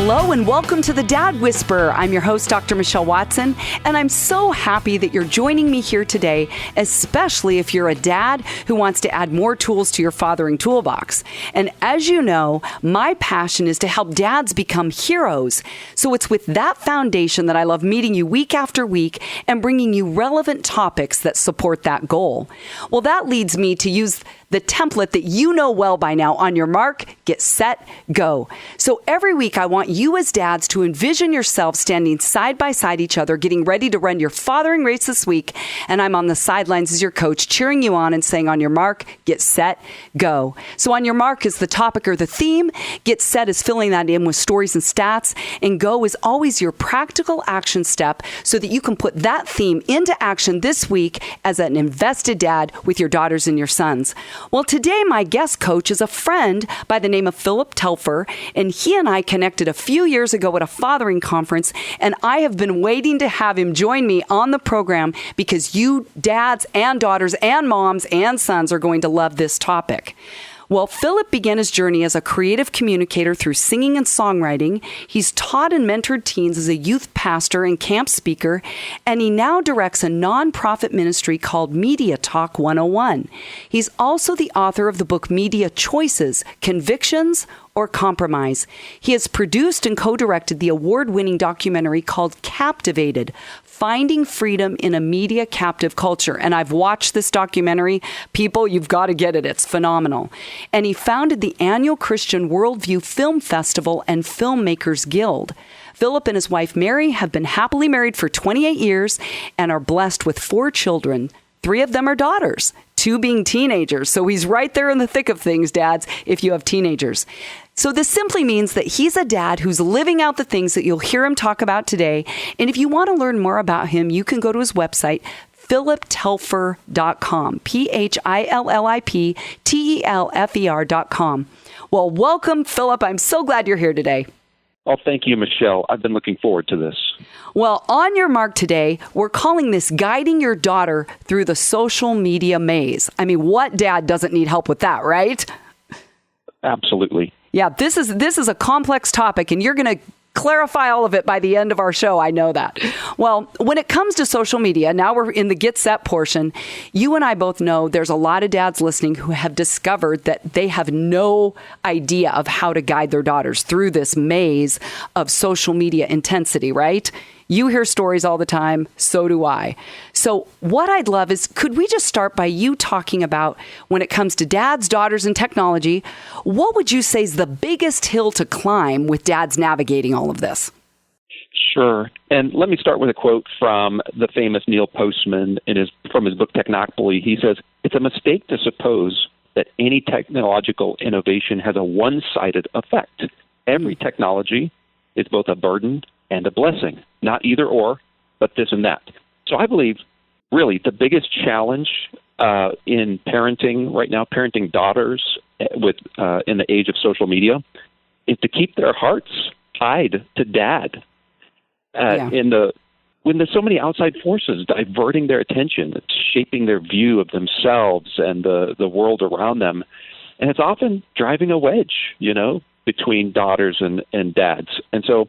Hello and welcome to the Dad Whisperer. I'm your host, Dr. Michelle Watson, and I'm so happy that you're joining me here today, especially if you're a dad who wants to add more tools to your fathering toolbox. And as you know, my passion is to help dads become heroes. So it's with that foundation that I love meeting you week after week and bringing you relevant topics that support that goal. Well, that leads me to use the template that you know well by now. On your mark, get set, go. So every week I want you as dads to envision yourselves standing side by side each other, getting ready to run your fathering race this week. And I'm on the sidelines as your coach, cheering you on and saying, on your mark, get set, go. So on your mark is the topic or the theme. Get set is filling that in with stories and stats. And go is always your practical action step so that you can put that theme into action this week as an invested dad with your daughters and your sons. Well, today my guest coach is a friend by the name of Phillip Telfer, and he and I connected a few years ago at a fathering conference, and I have been waiting to have him join me on the program because you dads and daughters and moms and sons are going to love this topic. Well, Phillip began his journey as a creative communicator through singing and songwriting. He's taught and mentored teens as a youth pastor and camp speaker, and he now directs a nonprofit ministry called Media Talk 101. He's also the author of the book Media Choices, Convictions or Compromise. He has produced and co-directed the award-winning documentary called Captivated, Finding Freedom in a Media Captive Culture. And I've watched this documentary. People, you've got to get it. It's phenomenal. And he founded the annual Christian Worldview Film Festival and Filmmakers Guild. Phillip and his wife, Mary, have been happily married for 28 years and are blessed with 4 children. 3 of them are daughters, 2 being teenagers. So he's right there in the thick of things, dads, if you have teenagers. So this simply means that he's a dad who's living out the things that you'll hear him talk about today. And if you want to learn more about him, you can go to his website, philliptelfer.com, philliptelfer.com. Well, welcome, Phillip. I'm so glad you're here today. Oh, thank you, Michelle. I've been looking forward to this. Well, on your mark today, we're calling this Guiding Your Daughter Through the Social Media Maze. I mean, what dad doesn't need help with that, right? Absolutely. Yeah, this is a complex topic, and you're going to clarify all of it by the end of our show. I know that. Well, when it comes to social media, now we're in the get set portion. You and I both know there's a lot of dads listening who have discovered that they have no idea of how to guide their daughters through this maze of social media intensity, right? You hear stories all the time. So do I. So what I'd love is, could we just start by you talking about, when it comes to dads, daughters, and technology, what would you say is the biggest hill to climb with dads navigating all of this? Sure. And let me start with a quote from the famous Neil Postman from his book Technopoly. He says, "It's a mistake to suppose that any technological innovation has a one-sided effect. Every technology is both a burden and a blessing, not either or, but this and that." So I believe really the biggest challenge in parenting right now, parenting daughters in the age of social media, is to keep their hearts tied to dad. When there's so many outside forces diverting their attention, shaping their view of themselves and the world around them, and it's often driving a wedge, between daughters and dads. And so,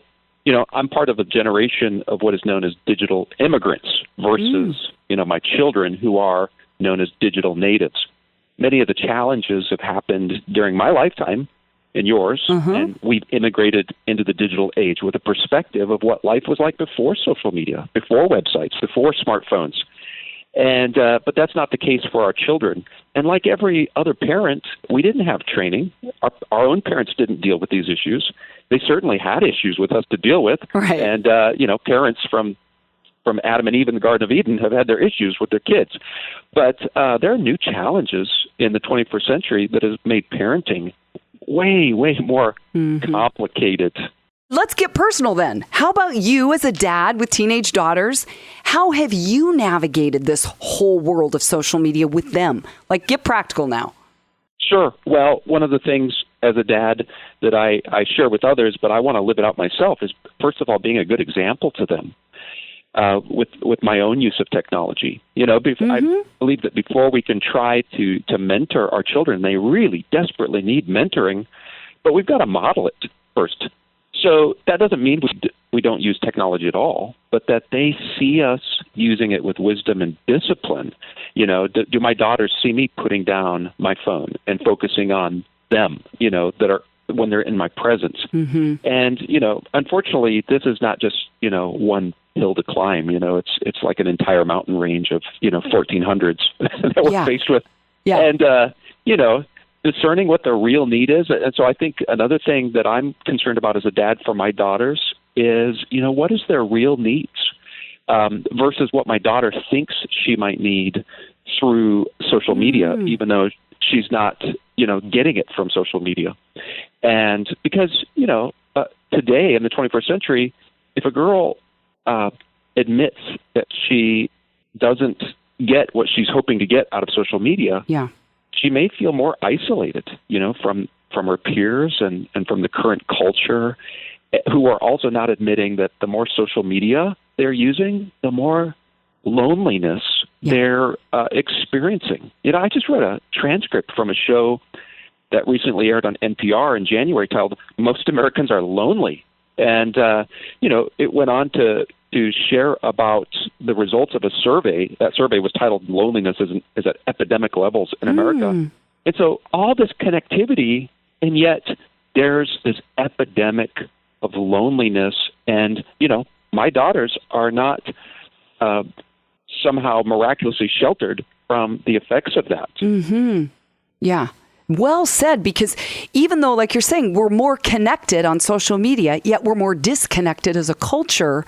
I'm part of a generation of what is known as digital immigrants versus, my children who are known as digital natives. Many of the challenges have happened during my lifetime and yours, and we've immigrated into the digital age with a perspective of what life was like before social media, before websites, before smartphones. And but that's not the case for our children. And like every other parent, we didn't have training. Our own parents didn't deal with these issues. They certainly had issues with us to deal with. Right. And parents from Adam and Eve in the Garden of Eden have had their issues with their kids. But there are new challenges in the 21st century that has made parenting way, way more complicated. Let's get personal then. How about you as a dad with teenage daughters? How have you navigated this whole world of social media with them? Like, get practical now. Sure. Well, one of the things as a dad that I share with others, but I want to live it out myself, is first of all being a good example to them with my own use of technology. I believe that before we can try to mentor our children, they really desperately need mentoring, but we've got to model it first. So that doesn't mean we don't use technology at all, but that they see us using it with wisdom and discipline. Do my daughters see me putting down my phone and focusing on them, that are when they're in my presence? Mm-hmm. And, unfortunately, this is not just, one hill to climb. It's like an entire mountain range of, 1400s that we're faced with. Yeah. And, discerning what the real need is. And so I think another thing that I'm concerned about as a dad for my daughters is, what is their real needs versus what my daughter thinks she might need through social media, even though she's not, getting it from social media. And because, today in the 21st century, if a girl admits that she doesn't get what she's hoping to get out of social media, she may feel more isolated, from her peers and from the current culture, who are also not admitting that the more social media they're using, the more loneliness they're experiencing. I just read a transcript from a show that recently aired on NPR in January titled "Most Americans Are Lonely." And, it went on to share about the results of a survey. That survey was titled "Loneliness is at Epidemic Levels in America." And so all this connectivity, and yet there's this epidemic of loneliness. And, my daughters are not somehow miraculously sheltered from the effects of that. Mm-hmm. Yeah. Well said, because even though, like you're saying, we're more connected on social media, yet we're more disconnected as a culture.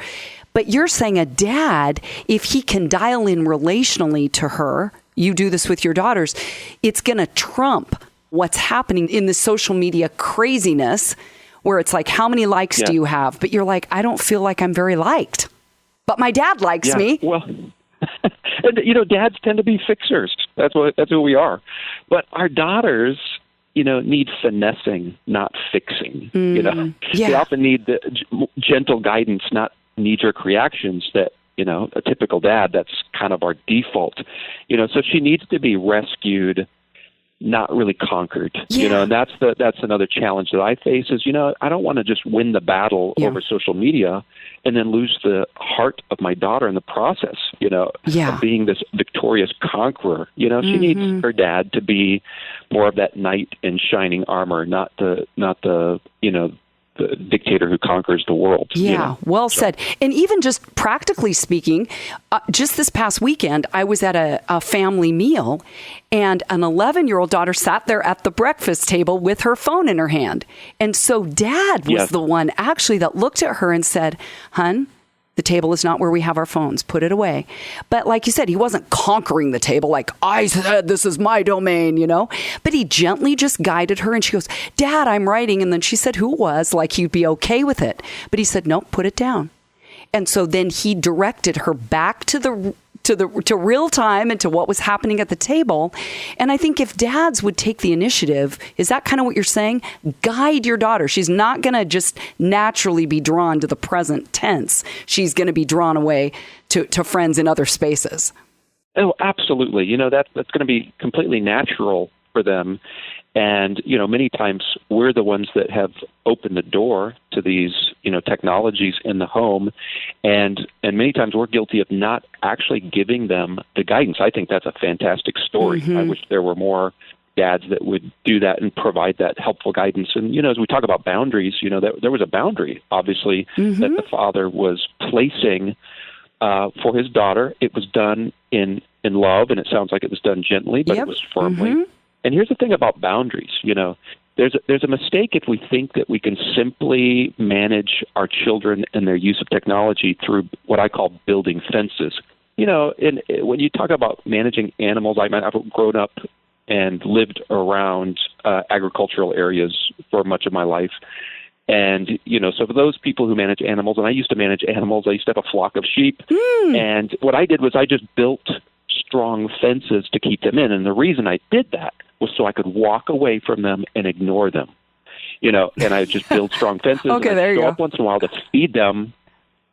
But you're saying a dad, if he can dial in relationally to her, you do this with your daughters, it's going to trump what's happening in the social media craziness, where it's like, how many likes do you have? But you're like, I don't feel like I'm very liked. But my dad likes me. Well, and, dads tend to be fixers. That's who we are. But our daughters, need finessing, not fixing. They often need the gentle guidance, not knee-jerk reactions that, a typical dad, that's kind of our default. So she needs to be rescued, not really conquered. And that's another challenge that I face is, I don't want to just win the battle over social media and then lose the heart of my daughter in the process, of being this victorious conqueror. She needs her dad to be more of that knight in shining armor, not the the dictator who conquers the world. Yeah, well said. And even just practically speaking, just this past weekend, I was at a family meal, and an 11-year-old daughter sat there at the breakfast table with her phone in her hand. And so Dad was the one actually that looked at her and said, "Hun, the table is not where we have our phones. Put it away." But like you said, he wasn't conquering the table like, "I said this is my domain," But he gently just guided her, and she goes, "Dad, I'm writing." And then she said who it was, like he'd be okay with it. But he said, "Nope, put it down." And so then he directed her back to real time and to what was happening at the table. And I think if dads would take the initiative, is that kind of what you're saying? Guide your daughter. She's not going to just naturally be drawn to the present tense. She's going to be drawn away to friends in other spaces. Oh, absolutely. That's going to be completely natural for them. And, many times we're the ones that have opened the door to these, technologies in the home. And many times we're guilty of not actually giving them the guidance. I think that's a fantastic story. Mm-hmm. I wish there were more dads that would do that and provide that helpful guidance. And, as we talk about boundaries, there was a boundary, obviously, that the father was placing for his daughter. It was done in love, and it sounds like it was done gently, but it was firmly. Mm-hmm. And here's the thing about boundaries, there's a mistake if we think that we can simply manage our children and their use of technology through what I call building fences. And when you talk about managing animals, I've grown up and lived around agricultural areas for much of my life. And, so for those people who manage animals, and I used to manage animals, I used to have a flock of sheep. And what I did was I just built strong fences to keep them in. And the reason I did that was so I could walk away from them and ignore them, and I just build strong fences. Okay, and there you go go. up once in a while to feed them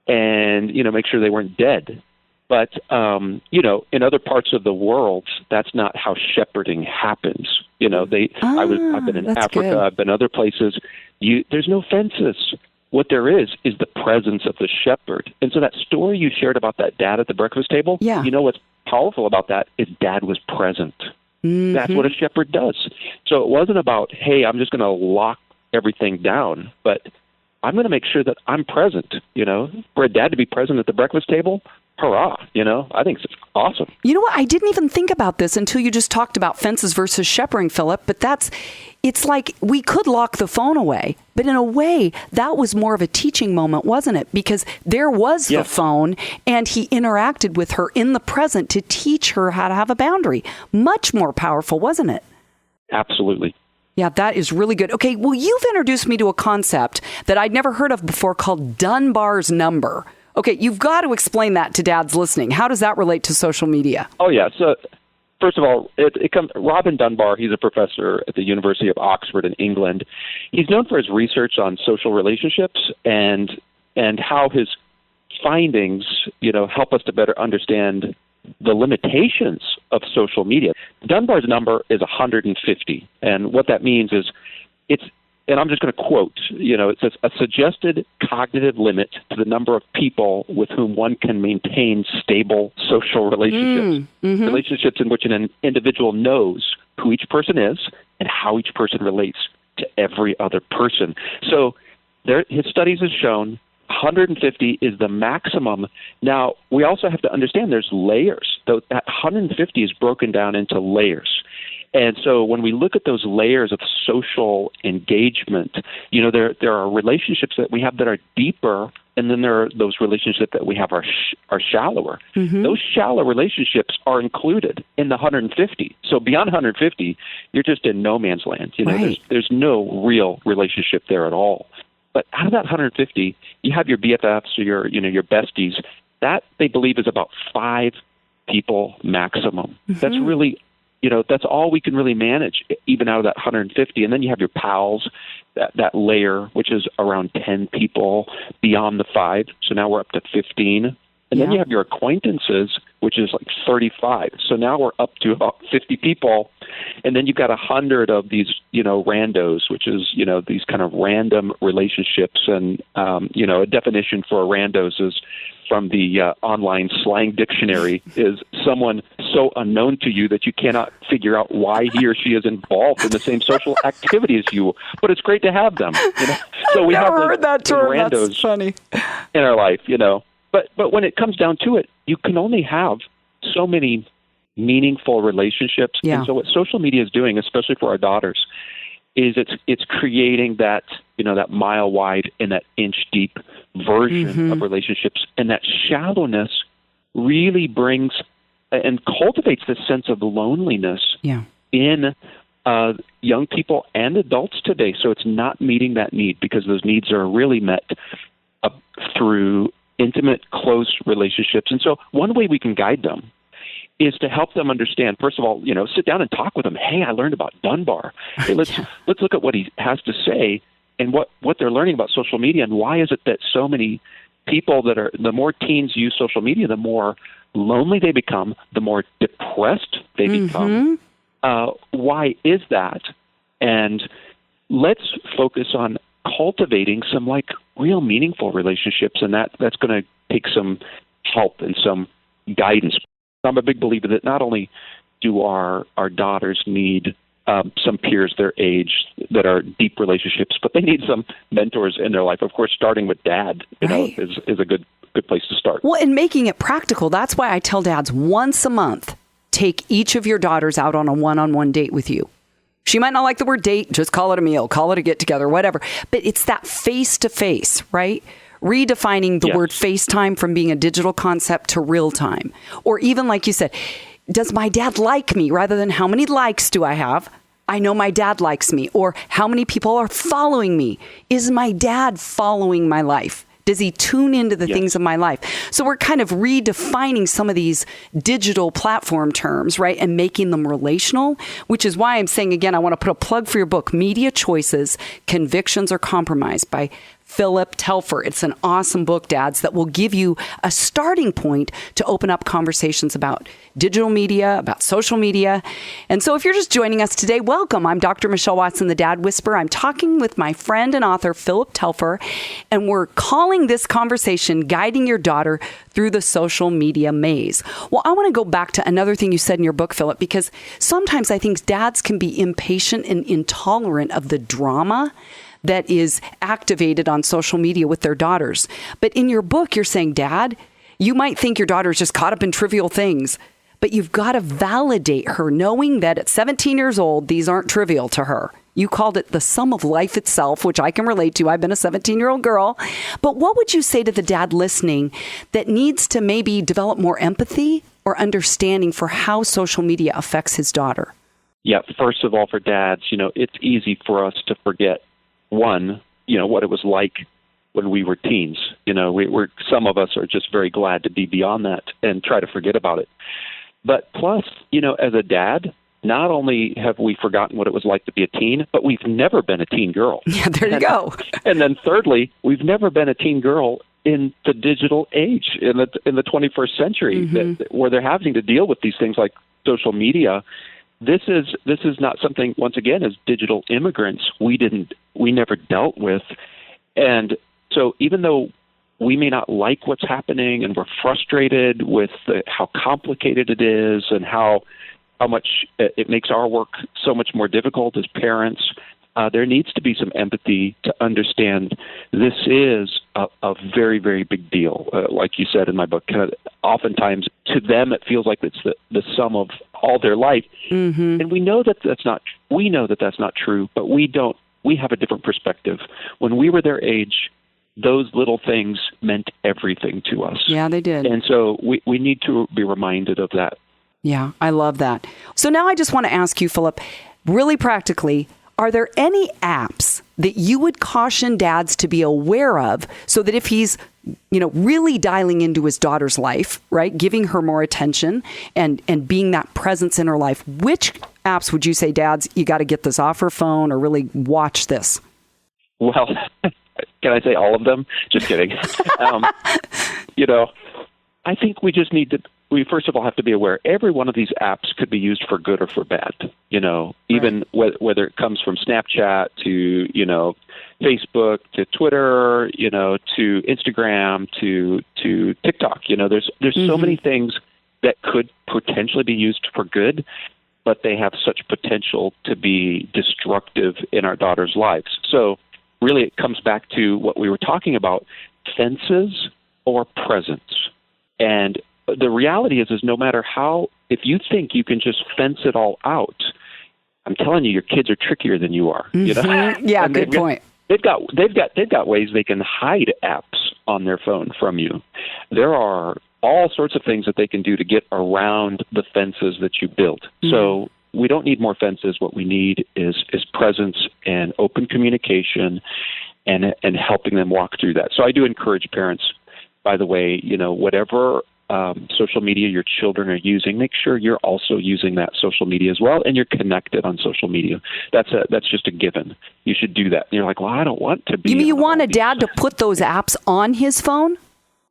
and, make sure they weren't dead. But, in other parts of the world, that's not how shepherding happens. I've been in Africa, good. I've been other places. There's no fences. what there is the presence of the shepherd. And so that story you shared about that dad at the breakfast table, you know what's powerful about that is dad was present. Mm-hmm. That's what a shepherd does. So it wasn't about, hey, I'm just going to lock everything down, but I'm going to make sure that I'm present, For a dad to be present at the breakfast table, hurrah, I think it's awesome. You know what? I didn't even think about this until you just talked about fences versus shepherding, Phillip, but it's like we could lock the phone away, but in a way, that was more of a teaching moment, wasn't it? Because there was the phone, and he interacted with her in the present to teach her how to have a boundary. Much more powerful, wasn't it? Absolutely. Yeah, that is really good. Okay, well, you've introduced me to a concept that I'd never heard of before called Dunbar's number. Okay, you've got to explain that to dads listening. How does that relate to social media? Oh, yeah. So, first of all, it comes. Robin Dunbar, he's a professor at the University of Oxford in England. He's known for his research on social relationships and how his findings, help us to better understand the limitations of social media. Dunbar's number is 150, and what that means is and I'm just going to quote, it says, a suggested cognitive limit to the number of people with whom one can maintain stable social relationships. Mm-hmm. Relationships in which an individual knows who each person is and how each person relates to every other person. So his studies have shown 150 is the maximum. Now, we also have to understand there's layers. That 150 is broken down into layers. And so when we look at those layers of social engagement, there are relationships that we have that are deeper, and then there are those relationships that we have are shallower. Mm-hmm. Those shallow relationships are included in the 150. So beyond 150, you're just in no man's land. Right. There's no real relationship there at all. But out of that 150, you have your BFFs or your besties. That they believe is about 5 people maximum. Mm-hmm. That's really, that's all we can really manage, even out of that 150. And then you have your pals, that layer, which is around 10 people beyond the 5. So now we're up to 15. And then you have your acquaintances, which is like 35. So now we're up to about 50 people. And then you've got 100 of these, randos, which is, these kind of random relationships. And, a definition for randos is from the online slang dictionary is someone so unknown to you that you cannot figure out why he or she is involved in the same social activity as you. But it's great to have them. So we have heard that term. Randos. That's funny. In our life, But when it comes down to it, you can only have so many meaningful relationships. Yeah. And so what social media is doing, especially for our daughters, is it's creating that, that mile wide and that inch deep version of relationships. And that shallowness really brings and cultivates this sense of loneliness in young people and adults today. So it's not meeting that need, because those needs are really met through intimate, close relationships. And so one way we can guide them is to help them understand, first of all, sit down and talk with them. Hey, I learned about Dunbar. Hey, let's look at what he has to say and what they're learning about social media, and why is it that so many people the more teens use social media, the more lonely they become, the more depressed they become. Why is that? And let's focus on cultivating some real meaningful relationships, and that's going to take some help and some guidance. I'm a big believer that not only do our daughters need some peers their age that are deep relationships, but they need some mentors in their life. Of course, starting with dad, is a good place to start. Well, and making it practical. That's why I tell dads once a month, take each of your daughters out on a one-on-one date with you. She might not like the word date, just call it a meal, call it a get-together, whatever. But it's that face-to-face, right? Redefining the word FaceTime from being a digital concept to real time. Or even like you said, does my dad like me? Rather than how many likes do I have? I know my dad likes me. Or how many people are following me? Is my dad following my life? Does he tune into the things of my life? So we're kind of redefining some of these digital platform terms, right? And making them relational, which is why I'm saying, again, I want to put a plug for your book, Media Choices, Convictions or Compromise by Phillip, Telfer. It's an awesome book, dads, that will give you a starting point to open up conversations about digital media, about social media. And so if you're just joining us today, welcome. I'm Dr. Michelle Watson, the Dad Whisperer. I'm talking with my friend and author, Phillip Telfer, and we're calling this conversation Guiding Your Daughter Through the Social Media Maze. Well, I want to go back to another thing you said in your book, Phillip, because sometimes I think dads can be impatient and intolerant of the drama that is activated on social media with their daughters. But in your book, you're saying, Dad, you might think your daughter's just caught up in trivial things, but you've got to validate her, knowing that at 17 years old, these aren't trivial to her. You called it the sum of life itself, which I can relate to. I've been a 17-year-old girl. But what would you say to the dad listening that needs to maybe develop more empathy or understanding for how social media affects his daughter? Yeah, first of all, for dads, it's easy for us to forget, one, what it was like when we were teens. Some of us are just very glad to be beyond that and try to forget about it. But plus, as a dad, not only have we forgotten what it was like to be a teen, but we've never been a teen girl. Yeah, there you go. And then thirdly, we've never been a teen girl in the digital age, in the 21st century, where they're having to deal with these things like social media. This is not something, once again, as digital immigrants, we never dealt with. And so even though we may not like what's happening and we're frustrated with how complicated it is and how much it makes our work so much more difficult as parents, there needs to be some empathy to understand this is a very, very big deal. Like you said in my book, oftentimes to them it feels like it's the sum of all their life. Mm-hmm. And we know that that's not true, but we have a different perspective. When we were their age, those little things meant everything to us. Yeah, they did. And so we need to be reminded of that. Yeah, I love that. So now I just want to ask you, Phillip, really practically, are there any apps that you would caution dads to be aware of so that if he's, really dialing into his daughter's life, right, giving her more attention and being that presence in her life, which apps would you say, dads, you got to get this off her phone or really watch this? Well, can I say all of them? Just kidding. I think we just need to, we first of all have to be aware every one of these apps could be used for good or for bad, even whether it comes from Snapchat to, Facebook to Twitter, to Instagram to TikTok. There's so many things that could potentially be used for good, but they have such potential to be destructive in our daughters' lives. So really it comes back to what we were talking about, fences or presence. And the reality is no matter how, if you think you can just fence it all out, I'm telling you, your kids are trickier than you are. Yeah, good point. They've got ways they can hide apps on their phone from you. There are all sorts of things that they can do to get around the fences that you built. Mm-hmm. So we don't need more fences. What we need is presence and open communication and helping them walk through that. So I do encourage parents, by the way, whatever social media your children are using, make sure you're also using that social media as well, and you're connected on social media. That's just a given. You should do that. And you're like, well, I don't want to be. You mean you want a dad to put those apps on his phone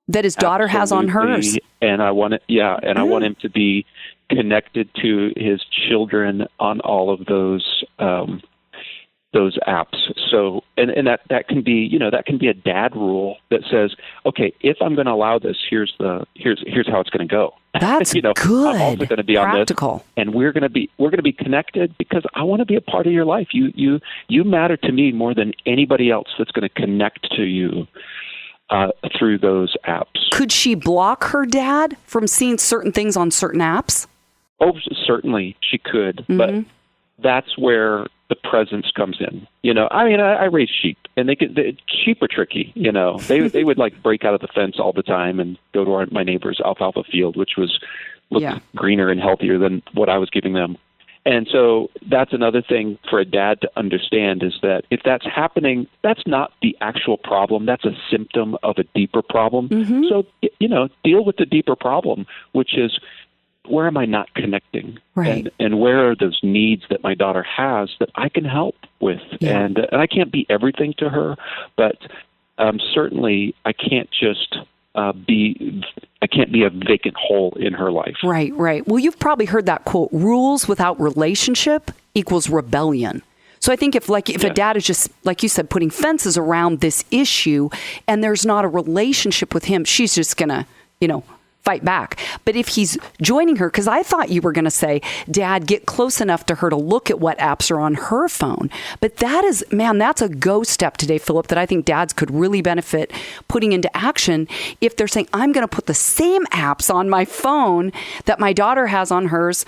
that his daughter has on hers? And I want it, I want him to be connected to his children on all of those apps. So, and that can be, that can be a dad rule that says, okay, if I'm going to allow this, here's how it's going to go. That's good. I'm also going to be practical. On this, and we're going to be connected because I want to be a part of your life. You matter to me more than anybody else that's going to connect to you through those apps. Could she block her dad from seeing certain things on certain apps? Oh, certainly she could, but that's where the presence comes in. I raise sheep, and sheep are tricky. They would like break out of the fence all the time and go to my neighbor's alfalfa field, which looked greener and healthier than what I was giving them. And so that's another thing for a dad to understand is that if that's happening, that's not the actual problem. That's a symptom of a deeper problem. Mm-hmm. So, deal with the deeper problem, which is, where am I not connecting? Right. And where are those needs that my daughter has that I can help with? Yeah. And I can't be everything to her, but certainly I can't just be a vacant hole in her life. Right, right. Well, you've probably heard that quote, rules without relationship equals rebellion. So I think if a dad is just, like you said, putting fences around this issue and there's not a relationship with him, she's just going to, fight back. But if he's joining her, because I thought you were going to say, Dad, get close enough to her to look at what apps are on her phone. But that's a go step today, Phillip, that I think dads could really benefit putting into action if they're saying, I'm going to put the same apps on my phone that my daughter has on hers,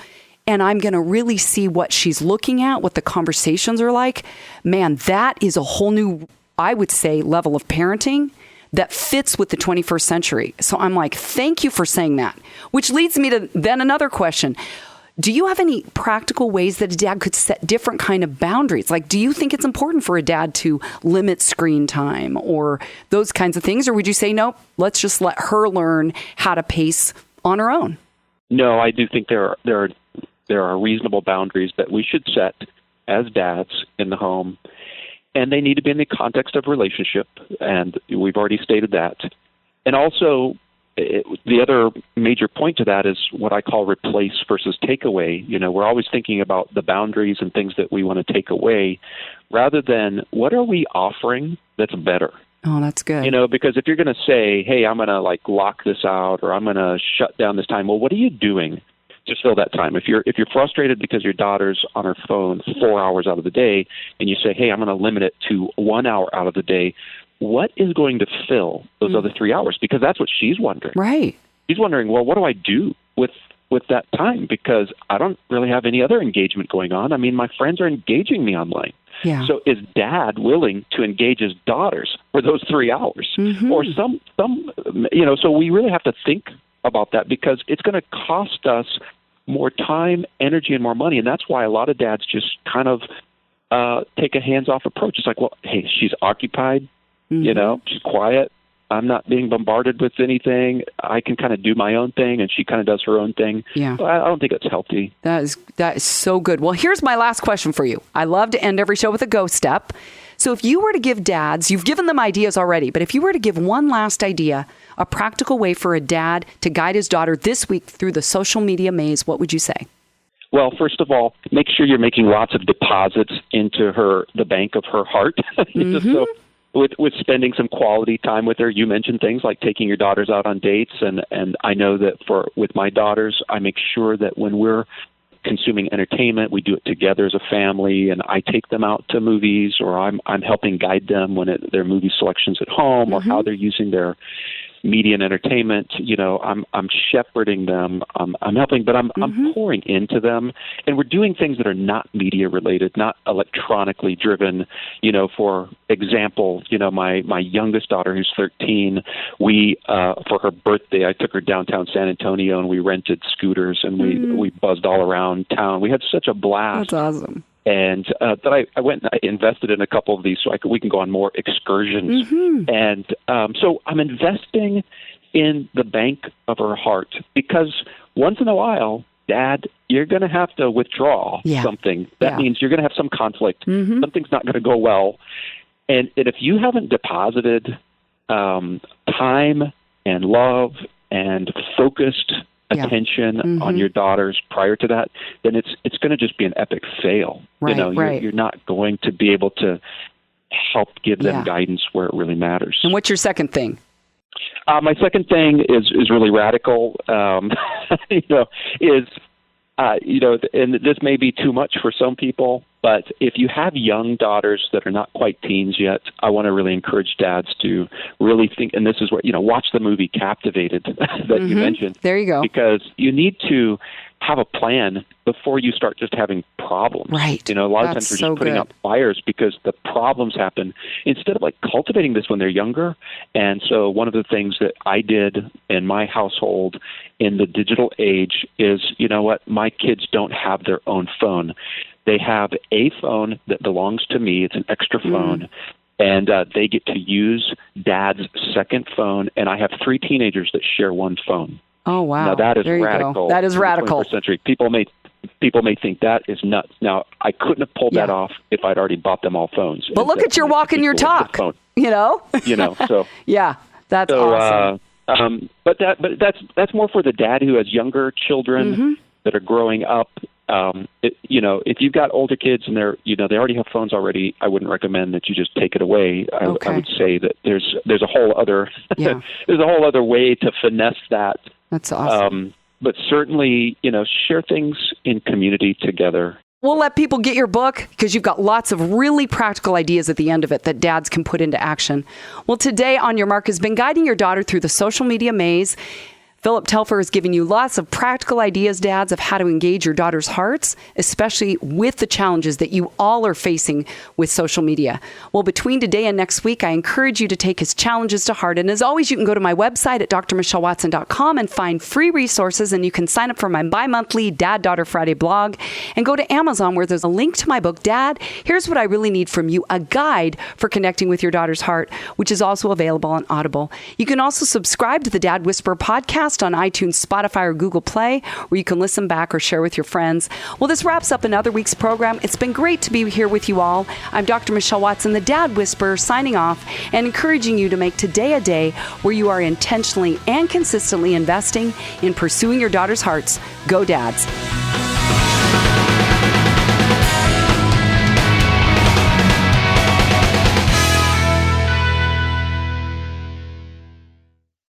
and I'm going to really see what she's looking at, what the conversations are like. Man, that is a whole new, I would say, level of parenting that fits with the 21st century. So I'm like, thank you for saying that, which leads me to then another question. Do you have any practical ways that a dad could set different kind of boundaries? Like, do you think it's important for a dad to limit screen time or those kinds of things? Or would you say, nope, let's just let her learn how to pace on her own? No, I do think there are reasonable boundaries that we should set as dads in the home. And they need to be in the context of relationship, and we've already stated that. And also, the other major point to that is what I call replace versus take away. We're always thinking about the boundaries and things that we want to take away, rather than what are we offering that's better. Oh, that's good. Because if you're going to say, hey, I'm going to lock this out, or I'm going to shut down this time, well, what are you doing to fill that time? If you're frustrated because your daughter's on her phone 4 hours out of the day, and you say, hey, I'm going to limit it to 1 hour out of the day, what is going to fill those other 3 hours? Because that's what she's wondering. Right. She's wondering, well, what do I do with that time? Because I don't really have any other engagement going on. I mean, my friends are engaging me online. Yeah. So is dad willing to engage his daughters for those 3 hours? Mm-hmm. Or some, so we really have to think about that, because it's going to cost us more time, energy, and more money. And that's why a lot of dads just kind of take a hands-off approach. It's like, well, hey, she's occupied, she's quiet. I'm not being bombarded with anything. I can kind of do my own thing, and she kind of does her own thing. Yeah. I don't think it's healthy. That is so good. Well, here's my last question for you. I love to end every show with a go step. So if you were to give dads, you've given them ideas already, but if you were to give one last idea, a practical way for a dad to guide his daughter this week through the social media maze, what would you say? Well, first of all, make sure you're making lots of deposits into the bank of her heart. Mm-hmm. So with spending some quality time with her, you mentioned things like taking your daughters out on dates. And I know that with my daughters, I make sure that when we're consuming entertainment, we do it together as a family, and I take them out to movies, or I'm helping guide them when their movie selections at home, or how they're using their media and entertainment. I'm shepherding them. I'm helping, but I'm pouring into them, and we're doing things that are not media related, not electronically driven. For example, my youngest daughter, who's 13, we for her birthday, I took her downtown San Antonio, and we rented scooters, and we buzzed all around town. We had such a blast. That's awesome. And that I went and I invested in a couple of these so we can go on more excursions. And so I'm investing in the bank of her heart, because once in a while, Dad, you're going to have to withdraw something. That means you're going to have some conflict. Something's not going to go well. And if you haven't deposited time and love and focused attention on your daughters prior to that, then it's going to just be an epic fail. Right, you're not going to be able to help give them guidance where it really matters. And what's your second thing? My second thing is really radical. And this may be too much for some people, but if you have young daughters that are not quite teens yet, I want to really encourage dads to really think, and this is where, watch the movie Captivated that you mentioned. There you go. Because you need to have a plan before you start just having problems. Right. A lot of times we're just putting out fires because the problems happen instead of cultivating this when they're younger. And so one of the things that I did in my household in the digital age is, my kids don't have their own phone. They have a phone that belongs to me. It's an extra phone. And they get to use Dad's second phone. And I have 3 teenagers that share one phone. Oh, wow. Now, that is there you radical. Go. That is radical. In the 21st century. People may people may think that is nuts. Now, I couldn't have pulled that Yeah. off if I'd already bought them all phones. But look at your walk and your talk, you know? So yeah, that's awesome. But that's more for the dad who has younger children that are growing up. If you've got older kids and they already have phones already, I wouldn't recommend that you just take it away. I would say that there's a whole other there's a whole other way to finesse that. That's awesome. But certainly, share things in community together. We'll let people get your book because you've got lots of really practical ideas at the end of it that dads can put into action. Well, today On Your Mark has been guiding your daughter through the social media maze. Phillip Telfer has given you lots of practical ideas, dads, of how to engage your daughter's hearts, especially with the challenges that you all are facing with social media. Well, between today and next week, I encourage you to take his challenges to heart. And as always, you can go to my website at drmichellewatson.com and find free resources. And you can sign up for my bi-monthly Dad Daughter Friday blog and go to Amazon where there's a link to my book, Dad, Here's What I Really Need From You, a guide for connecting with your daughter's heart, which is also available on Audible. You can also subscribe to the Dad Whisperer podcast on iTunes, Spotify, or Google Play, where you can listen back or share with your friends. Well, this wraps up another week's program. It's been great to be here with you all. I'm Dr. Michelle Watson, the Dad Whisperer, signing off and encouraging you to make today a day where you are intentionally and consistently investing in pursuing your daughter's hearts. Go Dads.